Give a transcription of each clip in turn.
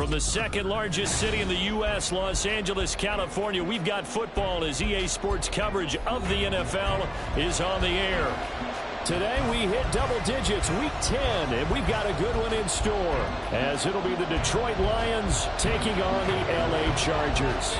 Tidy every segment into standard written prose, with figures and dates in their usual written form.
From the second largest city in the U.S., Los Angeles, California, we've got football as EA Sports coverage of the NFL is on the air. Today we hit double digits, week 10, and we've got a good one in store as it'll be the Detroit Lions taking on the L.A. Chargers.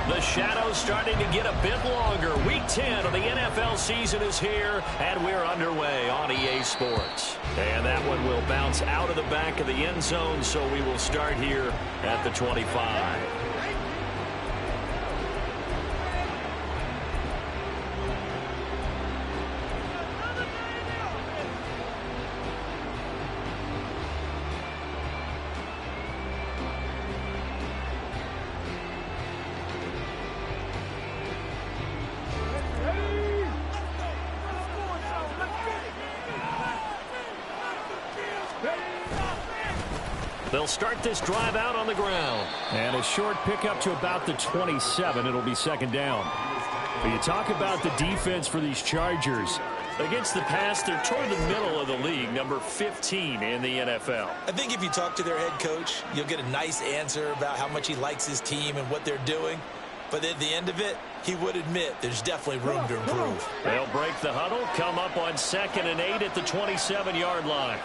The shadow's starting to get a bit longer. Week 10 of the NFL season is here, and we're underway on EA Sports. And that one will bounce out of the back of the end zone, so we will start here at the 25. They'll start this drive out on the ground. And a short pickup to about the 27. It'll be second down. But you talk about the defense for these Chargers. Against the pass, they're toward the middle of the league, number 15 in the NFL. I think if you talk to their head coach, you'll get a nice answer about how much he likes his team and what they're doing. But at the end of it, he would admit there's definitely room to improve. They'll break the huddle, come up on 2nd and 8 at the 27-yard line.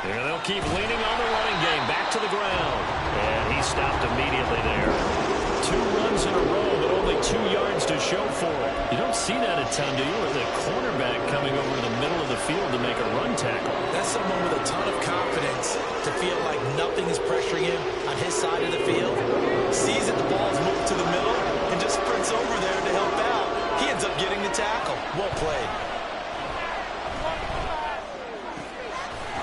And they'll keep leaning on the running game. Back to the ground. And he stopped immediately there. 2 runs in a row, but only 2 yards to show for it. You don't see that a ton, do you? Or the cornerback coming over to the middle of the field to make a run tackle. That's someone with a ton of confidence to feel like nothing is pressuring him on his side of the field. Sees that the ball's moved to the middle and just sprints over there to help out. He ends up getting the tackle. Well played.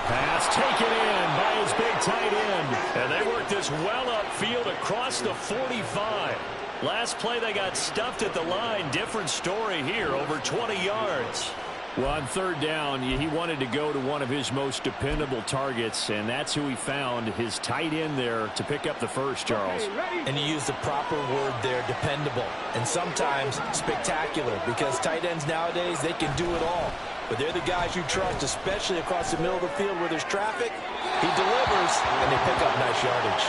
Pass taken in by his big tight end. And they work this well upfield across the 45. Last play they got stuffed at the line. Different story here, over 20 yards. Well, on 3rd down, he wanted to go to one of his most dependable targets, and that's who he found, his tight end there, to pick up the first, Charles. And you use the proper word there, dependable, and sometimes spectacular, because tight ends nowadays, they can do it all. But they're the guys you trust, especially across the middle of the field where there's traffic. He delivers, and they pick up nice yardage.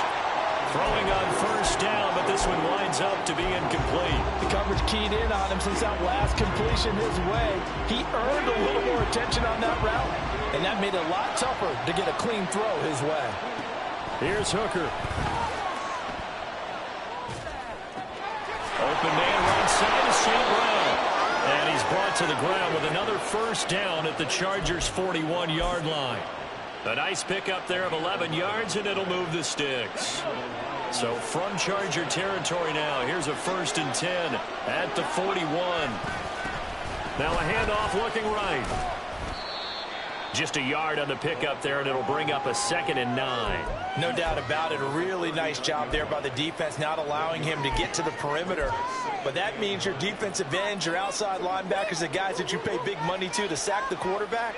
Throwing on 1st down, but this one winds up to be incomplete. The coverage keyed in on him since that last completion his way. He earned a little more attention on that route, and that made it a lot tougher to get a clean throw his way. Here's Hooker. Open man right side of St. Brown. And he's brought to the ground with another 1st down at the Chargers' 41-yard line. A nice pickup there of 11 yards, and it'll move the sticks. So from Charger territory now, here's a 1st and 10 at the 41. Now a handoff looking right. Just a yard on the pickup there, and it'll bring up a 2nd and 9. No doubt about it. A really nice job there by the defense, not allowing him to get to the perimeter. But that means your defensive ends, your outside linebackers, the guys that you pay big money to sack the quarterback,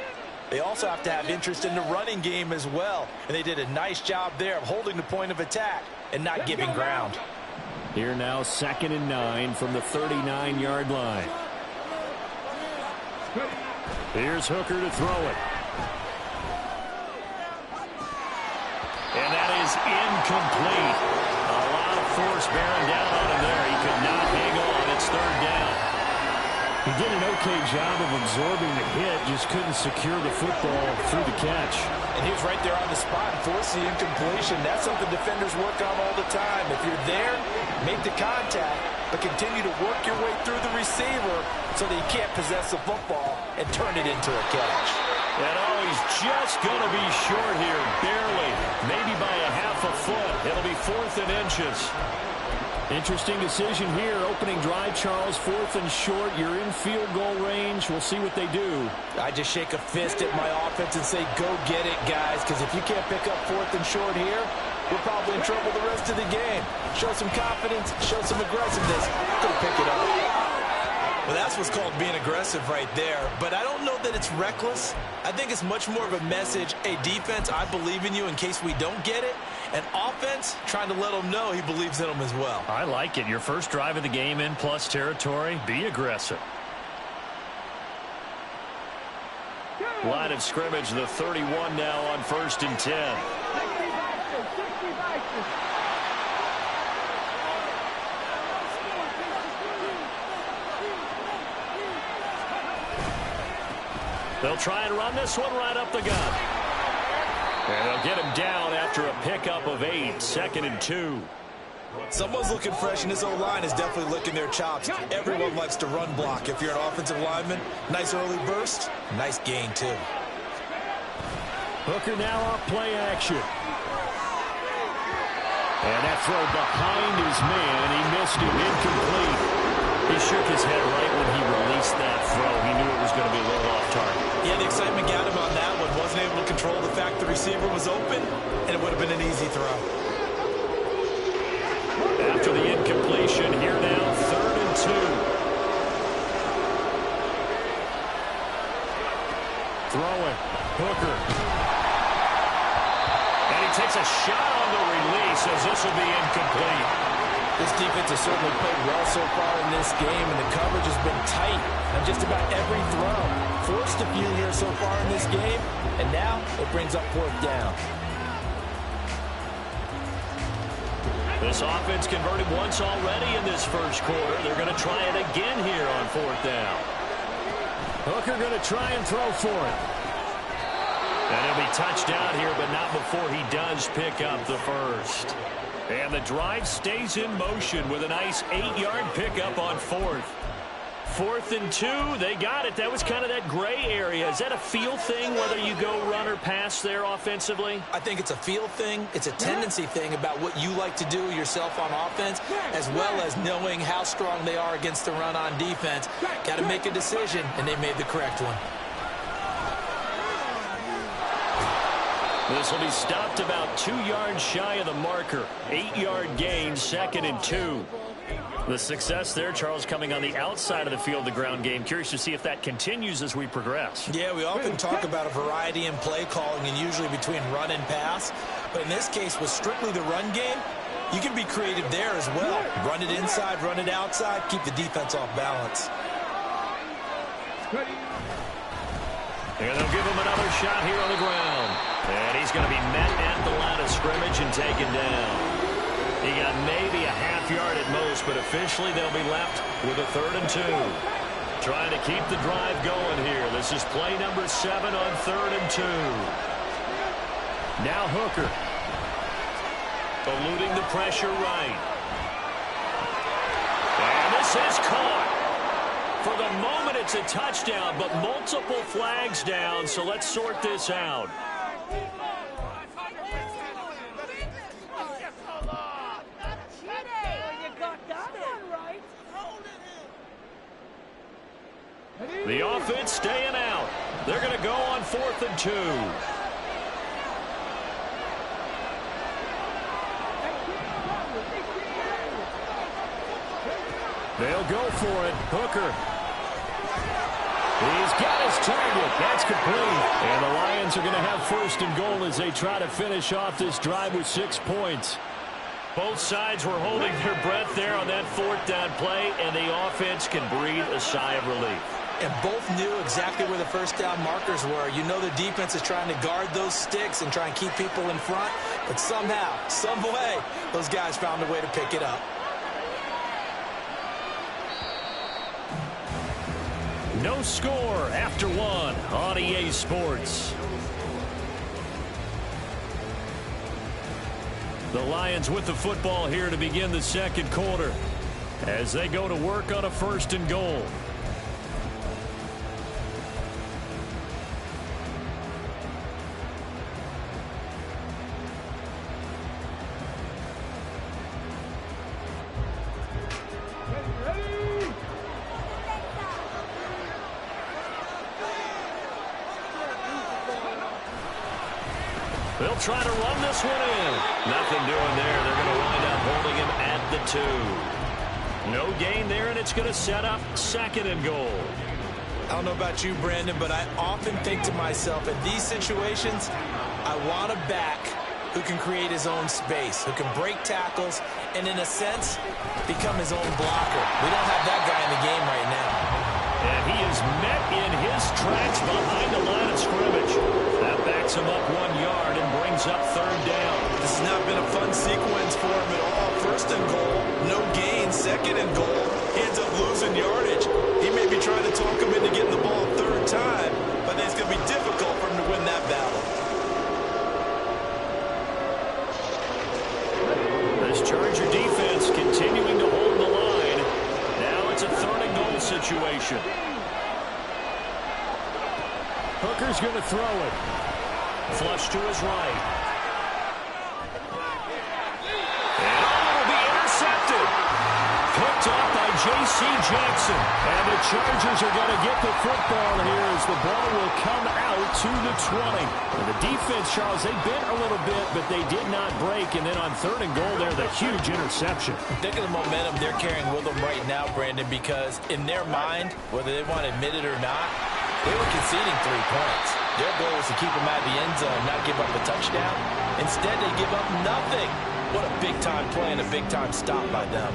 they also have to have interest in the running game as well. And they did a nice job there of holding the point of attack and not giving ground. Here now 2nd and 9 from the 39-yard line. Here's Hooker to throw it. And that is incomplete. A lot of force bearing down on him there. He could not hang on. It's 3rd down. He did an okay job of absorbing the hit, just couldn't secure the football through the catch. And he was right there on the spot and forced the incompletion. That's something defenders work on all the time. If you're there, make the contact, but continue to work your way through the receiver so that you can't possess the football and turn it into a catch. And oh, he's just going to be short here, barely, maybe by a half a foot. It'll be 4th and inches. Interesting decision here. Opening drive, Charles, 4th and short. You're in field goal range. We'll see what they do. I just shake a fist at my offense and say, go get it, guys, because if you can't pick up 4th and short here, we're probably in trouble the rest of the game. Show some confidence, show some aggressiveness. Go pick it up. Well, that's what's called being aggressive right there. But I don't know that it's reckless. I think it's much more of a message, hey, defense, I believe in you in case we don't get it. And offense, trying to let them know he believes in them as well. I like it. Your first drive of the game in plus territory, be aggressive. Line of scrimmage, the 31 now on 1st and 10. They'll try and run this one right up the gut. And they'll get him down after a pickup of 8, 2nd and 2. Someone's looking fresh, and this O-line is definitely licking their chops. Everyone likes to run block. If you're an offensive lineman, nice early burst, nice gain, too. Hooker now off play action. And that throw behind his man. He missed it, incomplete. He shook his head right when he released that throw. He knew it was going to be a little off target. Yeah, the excitement got him on that one. Wasn't able to control the fact the receiver was open, and it would have been an easy throw. After the incompletion, here now, 3rd and 2. Throwing, Hooker. And he takes a shot on the release as this will be incomplete. This defense has certainly played well so far in this game, and the coverage has been tight on just about every throw. Forced a few here so far in this game, and now it brings up 4th down. This offense converted once already in this first quarter. They're going to try it again here on 4th down. Hooker going to try and throw for it. And he'll be touched out here, but not before he does pick up the first. And the drive stays in motion with a nice 8-yard pickup on 4th. 4th and 2, they got it. That was kind of that gray area. Is that a feel thing, whether you go run or pass there offensively? I think it's a feel thing. It's a tendency thing about what you like to do yourself on offense, as well as knowing how strong they are against the run on defense. Got to make a decision, and they made the correct one. This will be stopped about 2 yards shy of the marker. 8-yard gain, 2nd and 2. The success there, Charles, coming on the outside of the field, the ground game. Curious to see if that continues as we progress. Yeah, we often talk about a variety in play calling and usually between run and pass. But in this case, with strictly the run game, you can be creative there as well. Run it inside, run it outside, keep the defense off balance. And they'll give him another shot here on the ground. And he's going to be met at the line of scrimmage and taken down. He got maybe a half yard at most, but officially they'll be left with a 3rd and 2. Trying to keep the drive going here. This is play number 7 on 3rd and 2. Now Hooker. Eluding the pressure right. And this is caught. For the moment, it's a touchdown, but multiple flags down, so let's sort this out. The offense staying out. They're going to go on 4th and 2. They'll go for it. Hooker. He's got his target. That's complete. And the Lions are going to have 1st and goal as they try to finish off this drive with 6 points. Both sides were holding their breath there on that 4th down play, and the offense can breathe a sigh of relief. And both knew exactly where the 1st down markers were. You know the defense is trying to guard those sticks and try and keep people in front, but somehow, some way, those guys found a way to pick it up. No score after 1 on EA Sports. The Lions with the football here to begin the 2nd quarter as they go to work on a 1st and goal. They'll try to run this one in. Nothing doing there. They're going to wind up holding him at the 2. No gain there, and it's going to set up 2nd and goal. I don't know about you, Brandon, but I often think to myself, in these situations, I want a back who can create his own space, who can break tackles, and in a sense, become his own blocker. We don't have that guy in the game right now. And he is met in his tracks behind the line of scrimmage. That backs him up 1 yard and brings up 3rd down. This is has not been a fun sequence for him at all. First and goal, no gain. Second and goal, he ends up losing yardage. He may be trying to talk him into getting the ball a third time, but it's going to be difficult for him to win that battle. This Charger defense continuing to hold the line. Now it's a third and goal situation. Hooker's going to throw it. Flush to his right. And it'll be intercepted. Picked off by J.C. Jackson. And the Chargers are going to get the football here as the ball will come out to the 20. And the defense, Charles, they bent a little bit, but they did not break. And then on third and goal there, the huge interception. Think of the momentum they're carrying with them right now, Brandon, because in their mind, whether they want to admit it or not, they were conceding 3 points. Their goal was to keep them out of the end zone, not give up a touchdown. Instead, they give up nothing. What a big-time play and a big-time stop by them.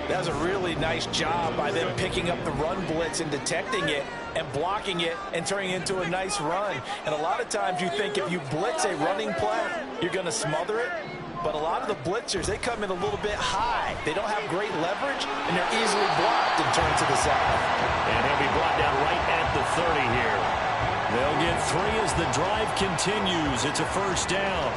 That was a really nice job by them picking up the run blitz and detecting it and blocking it and turning it into a nice run. And a lot of times you think if you blitz a running play, you're going to smother it. But a lot of the blitzers, they come in a little bit high. They don't have great leverage, and they're easily blocked and turned to the side. And he'll be brought down right at the 30 here. They'll get 3 as the drive continues. It's a first down.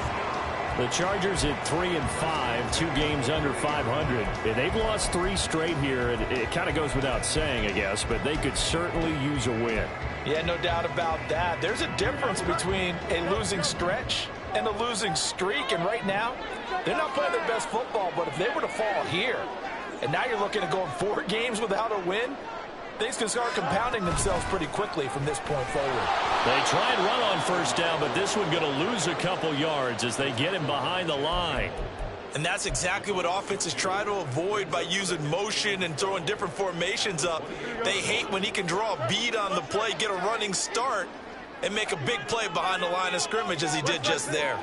The Chargers at 3-5, 2 games under 500. And they've lost 3 straight here. It kind of goes without saying, I guess, but they could certainly use a win. Yeah, no doubt about that. There's a difference between a losing stretch and a losing streak, and right now, they're not playing their best football, but if they were to fall here, and now you're looking at going 4 games without a win, things can start compounding themselves pretty quickly from this point forward. They try and run on first down, but this one going to lose a couple yards as they get him behind the line. And that's exactly what offenses try to avoid by using motion and throwing different formations up. They hate when he can draw a bead on the play, get a running start, and make a big play behind the line of scrimmage as he did just there.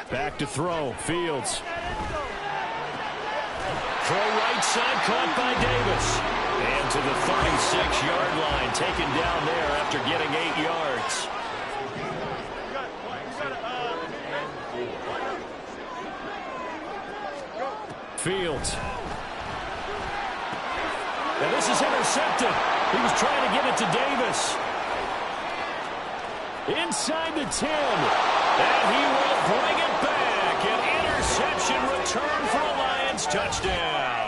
Back to throw, Fields. Throw right side, caught by Davis. And to the 36-yard line, taken down there after getting 8 yards. Fields. And this is intercepted. He was trying to get it to Davis. Inside the 10. And he will bring it back. An interception return for a Lions touchdown.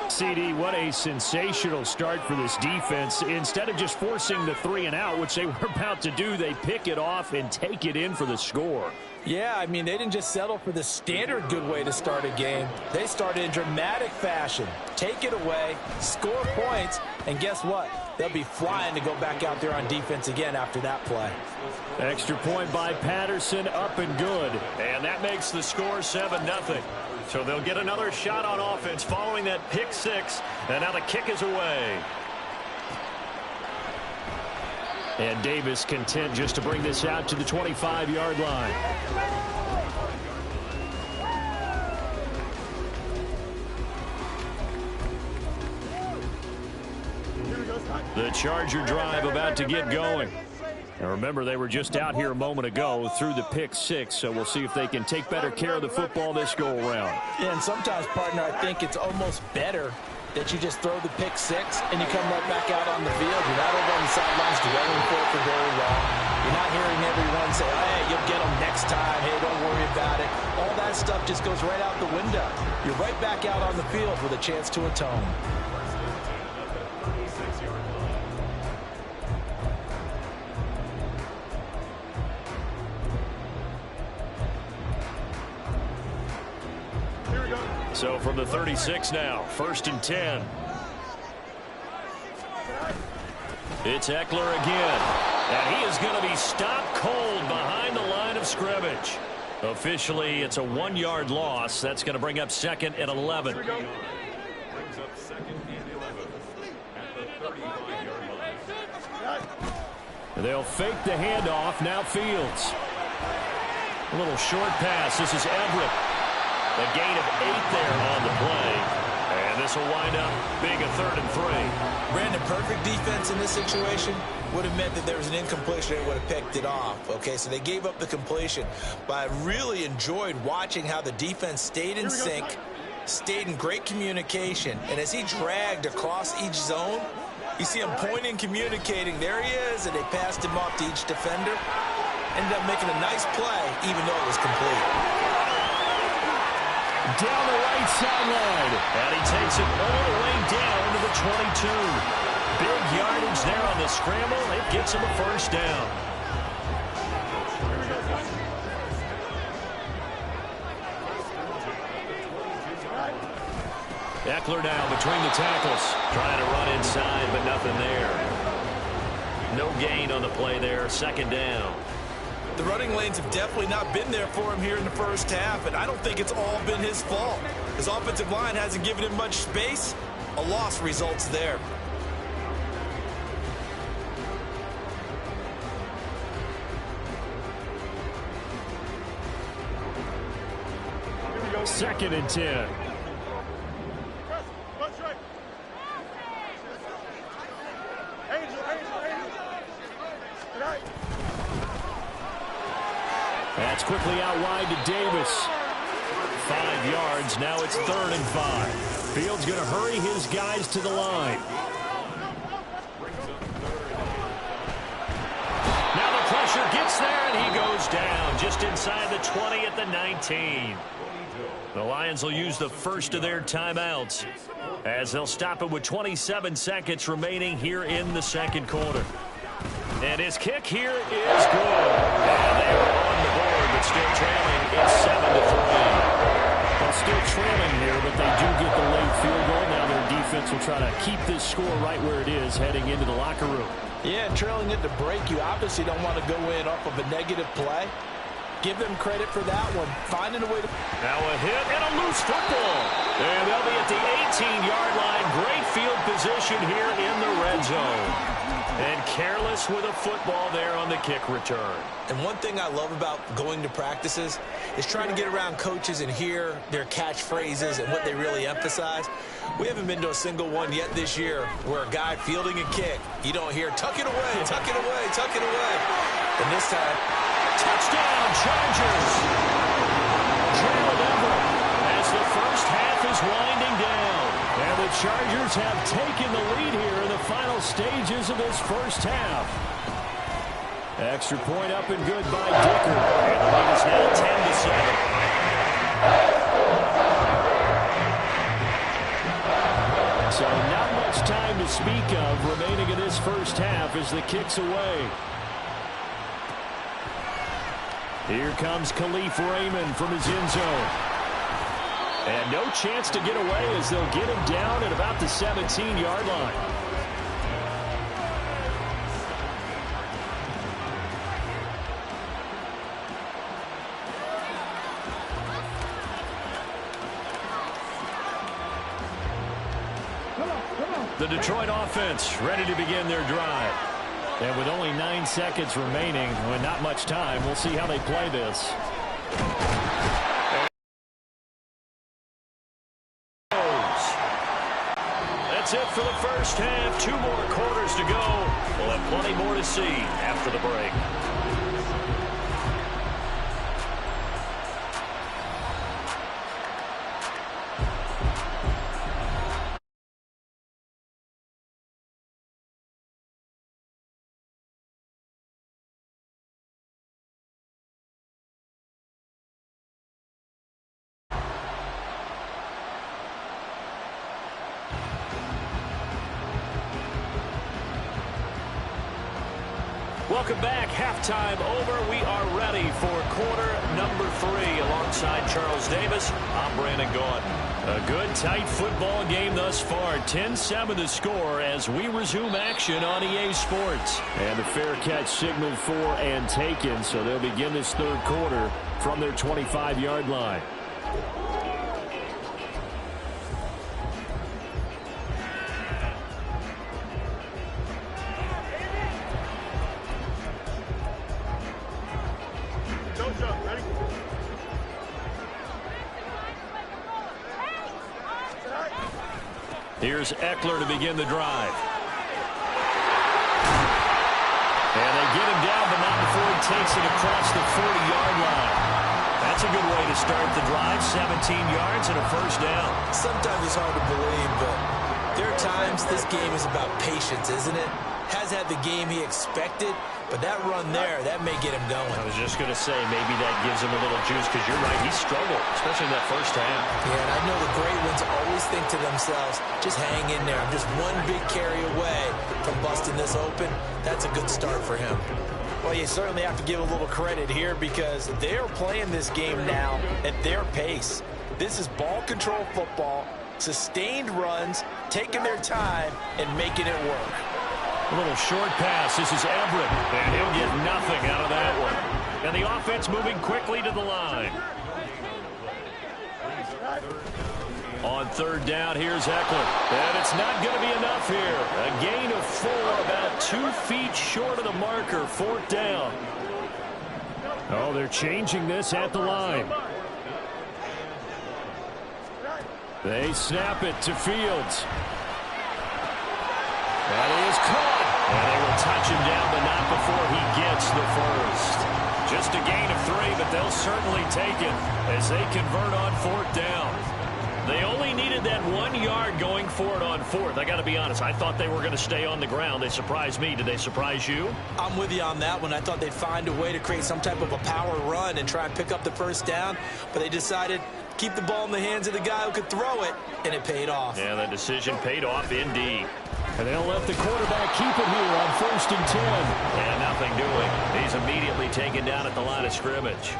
CD, what a sensational start for this defense. Instead of just forcing the 3 and out, which they were about to do, they pick it off and take it in for the score. Yeah, I mean, they didn't just settle for the standard good way to start a game. They started in dramatic fashion. Take it away, score points, and guess what? They'll be flying to go back out there on defense again after that play. Extra point by Patterson, up and good. And that makes the score 7-0. So they'll get another shot on offense following that pick 6. And now the kick is away. And Davis content just to bring this out to the 25-yard line. The Charger drive about to get going. And remember, they were just out here a moment ago through the pick 6, so we'll see if they can take better care of the football this go-around. Yeah, and sometimes, partner, I think it's almost better that you just throw the pick 6 and you come right back out on the field. You're not over on the sidelines dwelling for it for very long. You're not hearing everyone say, hey, you'll get them next time. Hey, don't worry about it. All that stuff just goes right out the window. You're right back out on the field with a chance to atone. So from the 36 now, 1st and 10. It's Eckler again. And he is going to be stopped cold behind the line of scrimmage. Officially, it's a 1-yard loss. That's going to bring up 2nd and 11. They'll fake the handoff. Now Fields. A little short pass. This is Everett. A gain of 8 there on the play. And And this will wind up being a 3rd and 3. Brandon, perfect defense in this situation would have meant that there was an incompletion. They would have picked it off. Okay, so they gave up the completion. But I really enjoyed watching how the defense stayed in sync, stayed in great communication. And as he dragged across each zone, you see him pointing, communicating. There he is, and they passed him off to each defender. Ended up making a nice play, even though it was complete. Down the right sideline. And he takes it all the way down to the 22. Big yardage there on the scramble. It gets him a 1st down. Eckler now between the tackles. Trying to run inside, but nothing there. No gain on the play there. 2nd down. The running lanes have definitely not been there for him here in the first half, and I don't think it's all been his fault. His offensive line hasn't given him much space. A loss results there. Second and 10. That's quickly out wide to Davis. 5 yards. Now it's 3rd and 5. Fields going to hurry his guys to the line. Now the pressure gets there, and he goes down just inside the 20 at the 19. The Lions will use the first of their timeouts as they'll stop it with 27 seconds remaining here in the 2nd quarter. And his kick here is good. And they are on the board, but still trailing. It's 7-3. Well, still trailing here, but they do get the late field goal. Now their defense will try to keep this score right where it is heading into the locker room. Yeah, trailing at the break, you obviously don't want to go in off of a negative play. Give them credit for that one. Finding a way to... Now a hit and a loose football. And they'll be at the 18-yard line. Great field position here in the red zone. And careless with a football there on the kick return. And one thing I love about going to practices is trying to get around coaches and hear their catchphrases and what they really emphasize. We haven't been to a single one yet this year where a guy fielding a kick, you don't hear, tuck it away, tuck it away, tuck it away. And this time, touchdown, Chargers. Gerald Everett as the first half is winding down. And the Chargers have taken the lead here in the final stages of this first half. Extra point up and good by Dicker. And the lead is now 10-7. So not much time to speak of remaining in this first half as the kick's away. Here comes Khalif Raymond from his end zone. And no chance to get away as they'll get him down at about the 17-yard line. The Detroit offense ready to begin their drive. And with only 9 seconds remaining, with not much time, we'll see how they play this. That's it for the first half. 2 more quarters to go. We'll have plenty more to see after the break. Welcome back. Halftime over. We are ready for quarter number 3. Alongside Charles Davis, I'm Brandon Gaudin. A good, tight football game thus far. 10-7 the score as we resume action on EA Sports. And the fair catch signaled for and taken, so they'll begin this 3rd quarter from their 25-yard line. Here's Eckler to begin the drive. And they get him down, but not before he takes it across the 40-yard line. That's a good way to start the drive. 17 yards and a first down. Sometimes it's hard to believe, but there are times this game is about patience, isn't it? Has had the game he expected, but that run there, that may get him going. I was just going to say, maybe that gives him a little juice, because you're right, he struggled, especially in that first half. Yeah, and I know the great ones always think to themselves, just hang in there. I'm just one big carry away from busting this open. That's a good start for him. Well, you certainly have to give a little credit here because they're playing this game now at their pace. This is ball control football, sustained runs, taking their time, and making it work. A little short pass. This is Everett, and he'll get nothing out of that one. And the offense moving quickly to the line. On third down, here's Eckler. And it's not going to be enough here. A gain of 4, about 2 feet short of the marker. Fourth down. Oh, they're changing this at the line. They snap it to Fields. That is caught. And they will touch him down, but not before he gets the first. Just a gain of 3, but they'll certainly take it as they convert on fourth down. They only needed that 1 yard going for it on fourth. I got to be honest, I thought they were going to stay on the ground. They surprised me. Did they surprise you? I'm with you on that one. I thought they'd find a way to create some type of a power run and try and pick up the first down, but they decided keep the ball in the hands of the guy who could throw it, and it paid off. Yeah, the decision paid off indeed. And they'll let the quarterback keep it here on 1st and 10. And nothing doing. He's immediately taken down at the line of scrimmage.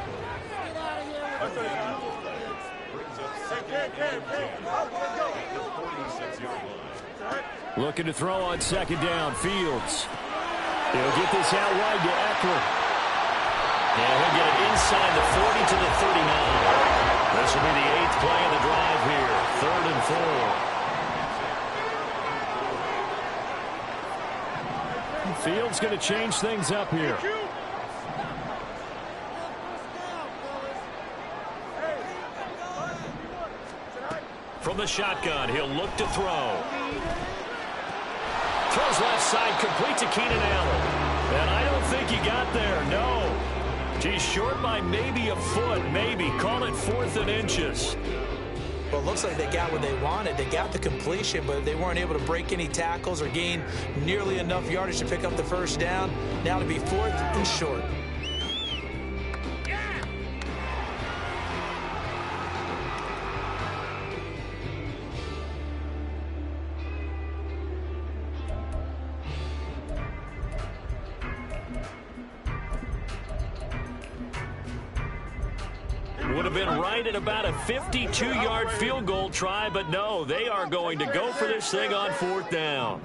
Looking to throw on 2nd down. Fields. He'll get this out wide to Eckler. And he'll get it inside the 40 to the 39. This will be the 8th play of the drive here. 3rd and 4. Fields going to change things up here. From the shotgun, he'll look to throw. Throws left side, complete to Keenan Allen. And I don't think he got there, no. He's short by maybe a foot, maybe. Call it 4th and inches. Well, it looks like they got what they wanted. They got the completion, but they weren't able to break any tackles or gain nearly enough yardage to pick up the first down. Now to be 4th and short. Would have been right at about a 52-yard field goal try, but no, they are going to go for this thing on 4th down.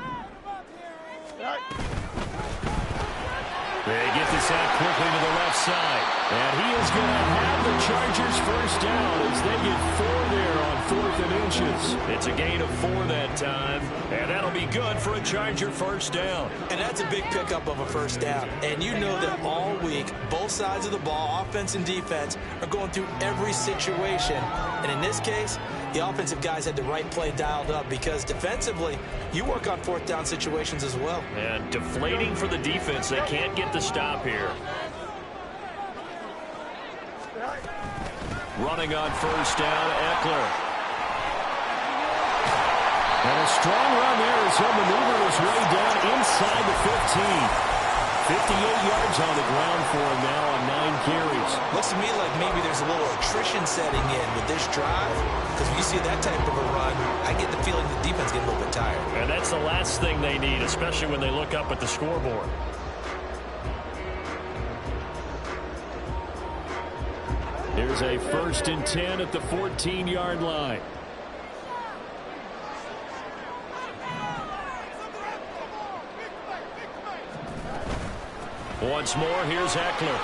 They get this out quickly to the left side. And he is going to have the Chargers first down as they get 4 there on 4th and inches. It's a gain of 4 that time, and that'll be good for a Charger first down. And that's a big pickup of a first down. And you know that all week, both sides of the ball, offense and defense, are going through every situation. And in this case, the offensive guys had the right play dialed up because defensively, you work on 4th down situations as well. And deflating for the defense. They can't get the stop here. Running on first down, Eckler. And a strong run there as he'll maneuver his way down inside the 15. 58 yards on the ground for him now on 9 carries. Looks to me like maybe there's a little attrition setting in with this drive, because when you see that type of a run, I get the feeling the defense gets a little bit tired. And that's the last thing they need, especially when they look up at the scoreboard. Here's a 1st and 10 at the 14-yard line. Once more, here's Eckler.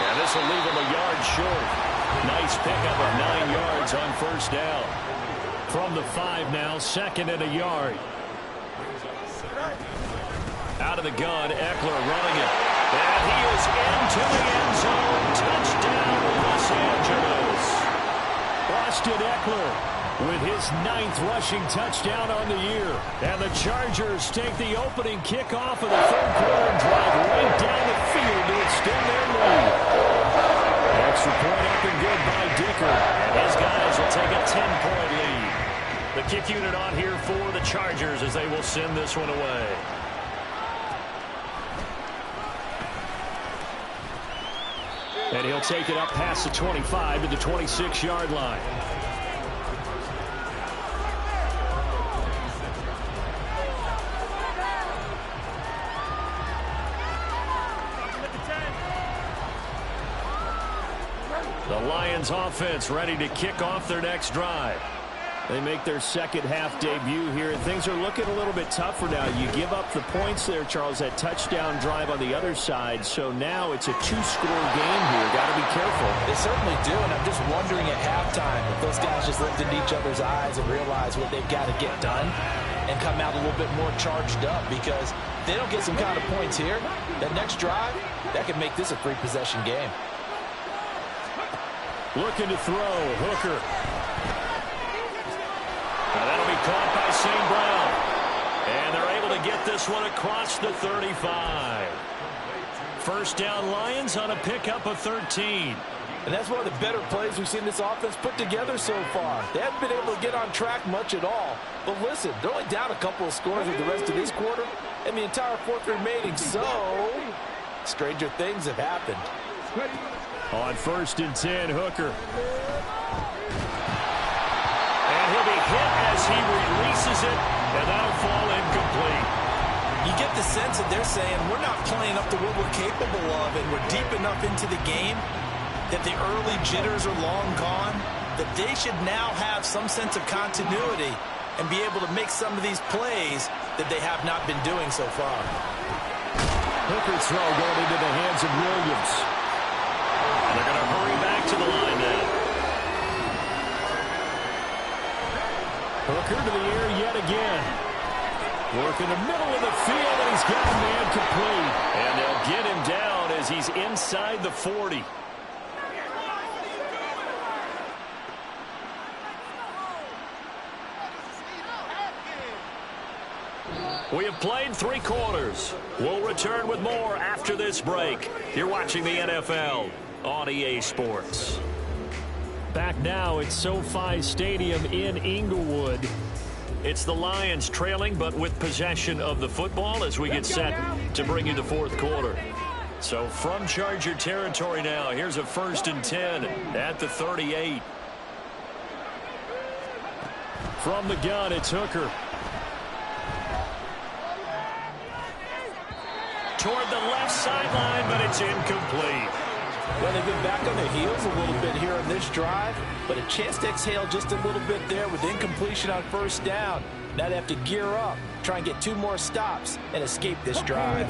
And this will leave him a yard short. Nice pickup of 9 yards on first down. From the 5 now, 2nd and a yard. Out of the gun, Eckler running it. And he is into the end zone. Touchdown, Los Angeles. Austin Eckler with his 9th rushing touchdown on the year. And the Chargers take the opening kickoff of the third quarter and drive right down the field to extend their lead. Extra point up and good by Dicker. And his guys will take a 10-point lead. The kick unit on here for the Chargers as they will send this one away. And he'll take it up past the 25 to the 26-yard line. The Lions offense ready to kick off their next drive. They make their second half debut here, and things are looking a little bit tougher now. You give up the points there, Charles, that touchdown drive on the other side. So now it's a 2-score game here. Got to be careful. They certainly do, and I'm just wondering at halftime if those guys just looked into each other's eyes and realize what they've got to get done and come out a little bit more charged up, because if they don't get some kind of points here, that next drive, that could make this a 3-possession game. Looking to throw, Hooker. Now that'll be caught by St. Brown. And they're able to get this one across the 35. First down Lions on a pickup of 13. And that's one of the better plays we've seen this offense put together so far. They haven't been able to get on track much at all. But listen, they're only down a couple of scores with the rest of this quarter and the entire fourth remaining. So, stranger things have happened. On 1st and 10, Hooker. And he'll be hit as he releases it, and that'll fall incomplete. You get the sense that they're saying we're not playing up to what we're capable of, and we're deep enough into the game that the early jitters are long gone, that they should now have some sense of continuity and be able to make some of these plays that they have not been doing so far. Hooker's throw going into the hands of Williams. And they're going to hurry back to the line now. Hooker to the air yet again. Work in the middle of the field, and he's got a man complete. And they'll get him down as he's inside the 40. We have played 3 quarters. We'll return with more after this break. You're watching the NFL on EA Sports. Back now at SoFi Stadium in Inglewood. It's the Lions trailing, but with possession of the football as we get set to bring you the fourth quarter. So from Charger territory now, here's a 1st and 10 at the 38. From the gun, it's Hooker. Toward the left sideline, but it's incomplete. Well, they've been back on their heels a little bit here on this drive, but a chance to exhale just a little bit there with incompletion on 1st down. Now they have to gear up, try and get 2 more stops, and escape this drive.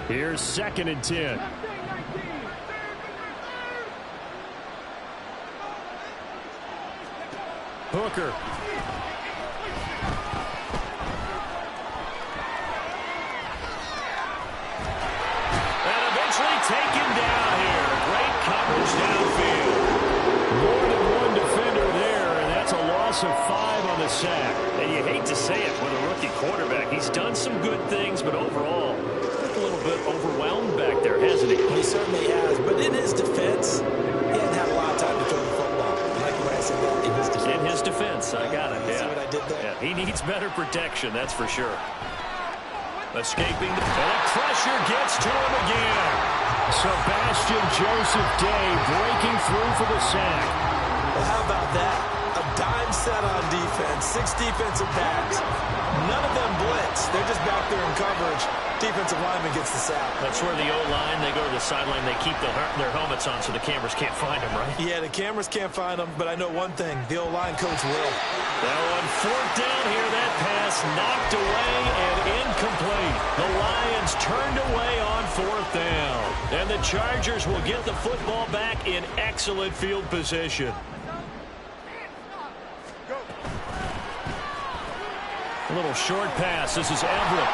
Here's 2nd and 10. Hooker. Taken down here. Great coverage downfield. More than one defender there, and that's a loss of 5 on the sack. And you hate to say it with a rookie quarterback. He's done some good things, but overall, a little bit overwhelmed back there, hasn't he? He certainly has, but in his defense, he hasn't had a lot of time to throw the football. Like when I said that, in his defense. In his defense, I got it. See what I did there? Yeah, he needs better protection, that's for sure. Escaping, and the pressure gets to him again. Sebastian Joseph Day breaking through for the sack. Well, how about that? A dime set on defense, 6 defensive backs. None of them blitz. They're just back there in coverage. Defensive lineman gets the sack. That's where the O-line, they go to the sideline, they keep their helmets on so the cameras can't find them, right? Yeah, the cameras can't find them, but I know one thing. The O-line coach will. Now on 4th down here, that pass knocked away and incomplete. The Lions turned away on 4th down. And the Chargers will get the football back in excellent field position. A little short pass. This is Everett.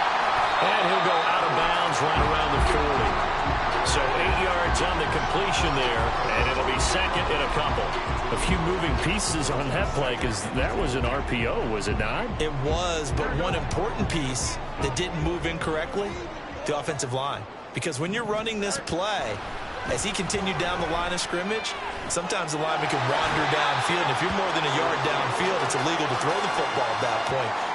And he'll go out of bounds right around the 40. So 8 yards on the completion there, and it'll be 2nd and a couple. a few moving pieces on that play because that was an RPO, was it not? It was, but one important piece that didn't move incorrectly, the offensive line. Because when you're running this play, as he continued down the line of scrimmage, sometimes the lineman can wander downfield. And if you're more than a yard downfield, it's illegal to throw the football at that point.